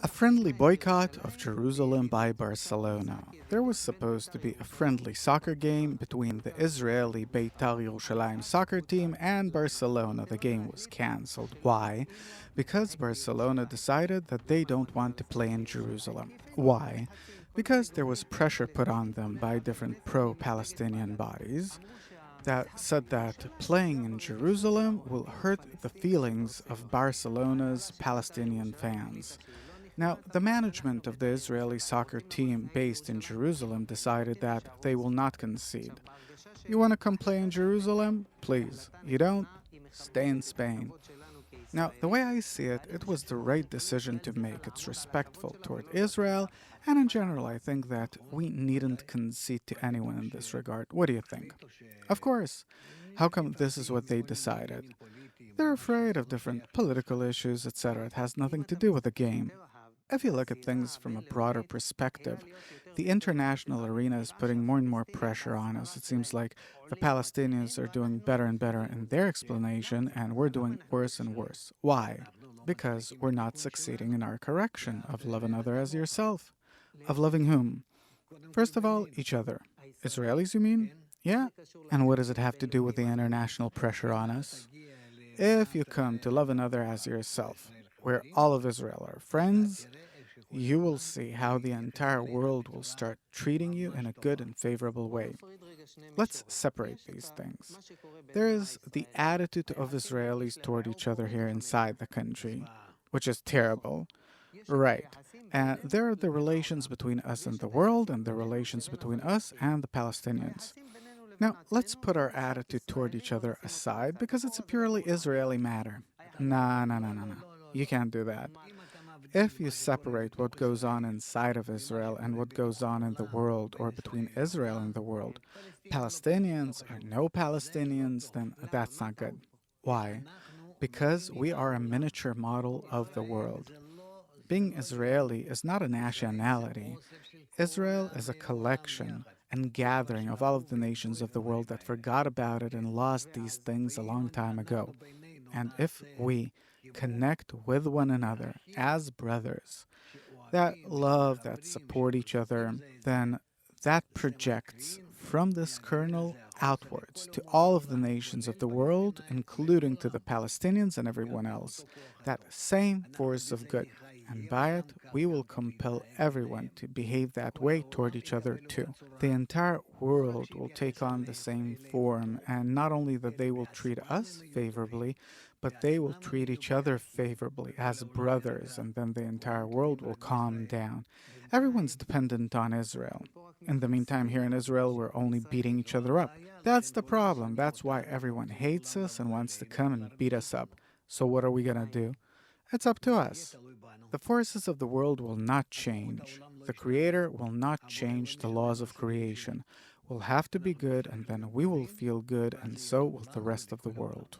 A friendly boycott of Jerusalem by Barcelona. There was supposed to be a friendly soccer game between the Israeli Beitar Jerusalem soccer team and Barcelona. The game was cancelled. Why? Because Barcelona decided that they don't want to play in Jerusalem. Why? Because there was pressure put on them by different pro-Palestinian bodies that said that playing in Jerusalem will hurt the feelings of Barcelona's Palestinian fans. Now, the management of the Israeli soccer team based in Jerusalem decided that they will not concede. You want to come play in Jerusalem? Please. You don't? Stay in Spain. Now, the way I see it, it was the right decision to make. It's respectful toward Israel, and in general, I think that we needn't concede to anyone in this regard. What do you think? Of course. How come this is what they decided? They're afraid of different political issues, etc. It has nothing to do with the game. If you look at things from a broader perspective, the international arena is putting more and more pressure on us. It seems like the Palestinians are doing better and better in their explanation, and we're doing worse and worse. Why? Because we're not succeeding in our correction of love another as yourself. Of loving whom? First of all, each other. Israelis, you mean? Yeah. And what does it have to do with the international pressure on us? If you come to love another as yourself, where all of Israel are friends, you will see how the entire world will start treating you in a good and favorable way. Let's separate these things. There is the attitude of Israelis toward each other here inside the country, which is terrible. Right. And there are the relations between us and the world, and the relations between us and the Palestinians. Now, let's put our attitude toward each other aside because it's a purely Israeli matter. Nah. You can't do that. If you separate what goes on inside of Israel and what goes on in the world or between Israel and the world, Palestinians or no Palestinians, then that's not good. Why? Because we are a miniature model of the world. Being Israeli is not a nationality. Israel is a collection and gathering of all of the nations of the world that forgot about it and lost these things a long time ago. And if we connect with one another as brothers, that love, that support each other, then that projects from this kernel outwards to all of the nations of the world, including to the Palestinians and everyone else, that same force of good. And by it, we will compel everyone to behave that way toward each other too. The entire world will take on the same form, and not only that they will treat us favorably, but they will treat each other favorably as brothers, and then the entire world will calm down. Everyone's dependent on Israel. In the meantime, here in Israel, we're only beating each other up. That's the problem. That's why everyone hates us and wants to come and beat us up. So what are we going to do? It's up to us. The forces of the world will not change. The Creator will not change the laws of creation. We'll have to be good, and then we will feel good, and so will the rest of the world.